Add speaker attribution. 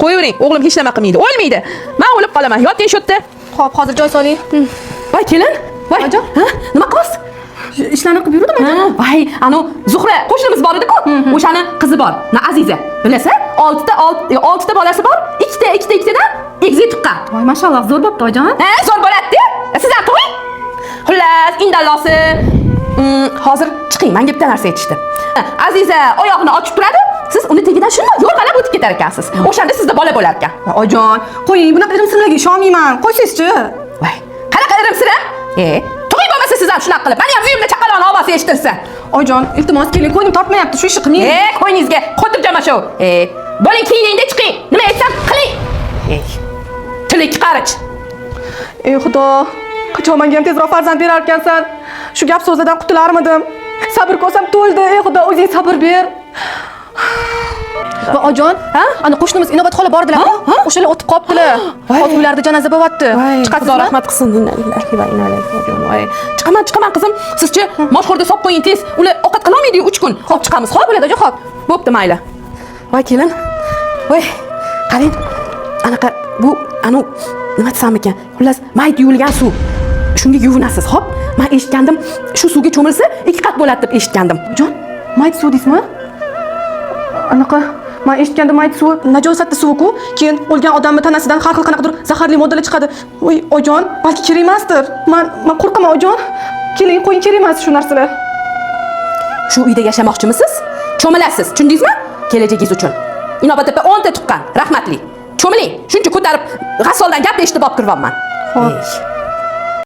Speaker 1: Qo'yavering, o'g'lim hech nima qilmaydi, o'lmaydi. Men o'lib qolaman. Yoting shu yerda.
Speaker 2: Xo'p, hozir joy soling.
Speaker 1: Voy, kelin. Voy.
Speaker 2: Onajon.
Speaker 1: Ha? Nima qilyapsiz?
Speaker 2: Ishlarni qilib yurdim aka.
Speaker 1: Voy, Zuhra qo'shnimiz bor edi-ku. O'shani qizi bor. Aziza. Bilasa, 6ta bolasi bor. Ikkitadan egizga tuqqan.
Speaker 2: Voy, mashalloh, zo'r bo'pti onajon.
Speaker 1: Ha, zo'r bo'ladi-da. Siz ham qo'ying. Xullas, indallosi. Hozir chiqing, menga bitta narsa aytishdi. Aziza oyog'ini ochib turadi. Siz uni tegidan shunday yo'rg'alab o'tib ketar ekansiz. O'shanda sizda bola bo'lar ekan.
Speaker 2: Onajon, qo'ying, bunaqa irimsirlarga ishonmayman. Qo'ysizchi.
Speaker 1: Voy, qanaqa irimsira? To'y bo'lmasa siz ham shunaqa qilib. Meni ham uyimda chaqaloqni ovozi eshitilsa.
Speaker 2: Onajon, iltimos keling, qo'ynim tortmayapti, shu ishni qilmang.
Speaker 1: Qo'yningizga xotirjam shu. Bo'ling kiyiningda chiqing. Nima aytsam qiling. Tilik qarich.
Speaker 2: Ey Xudo, qachon menga ham tezroq farzand berar ekansan? Shu gap so'zlardan qutularmidim? Sabr ko'rsam to'ldi. Ey Xudo, o'zing sabr ber. Va onajon, ana qo'shnimiz Inobat xola bordilar-ku. O'shalar o'tib qolibdilar. Hozir ularda janoza bo'lyapti.
Speaker 1: Chiqasizmi? Xudo rahmat qilsin. Innalillahi va inna ilayhi rojiun. Voy, chiqaman qizim. Sizchi moshxo'rda solib qo'ying tez. Ular ovqat qila olmaydi 3 kun. Xo'p, chiqamiz. Xo'p, bo'ladi, xo'p. Bo'pti, mayli. Voy, kelin. Voy, qarang. Anaqa nima desam ekan? Xullas, mayt yuvilgan suv. Shunga yuvinasiz, xo'p? Men eshitgandim, shu suvga cho'milsa 2 qat bo'ladi deb eshitgandim.
Speaker 2: Jon, mayt suv deysizmi? Anaqa men eshitgandim, mayt suvi najosatli suv-ku. Keyin o'lgan odamning tanasidan har xil qanaqadir zaharli moddalar chiqadi. Voy, onajon, balki kerak emasdir. Men qo'rqaman, onajon. Keling, qo'ying, kerak emas shu narsalar.
Speaker 1: Shu uyda yashamoqchimisiz? Cho'milasiz, tushundingizmi? Kelajagingiz uchun. Inobat opa 10 ta tuqqan, rahmatli. Cho'miling. Shuncha ko'tarib g'asoldan gap eshitib olib kiryapman.
Speaker 2: Xo'p.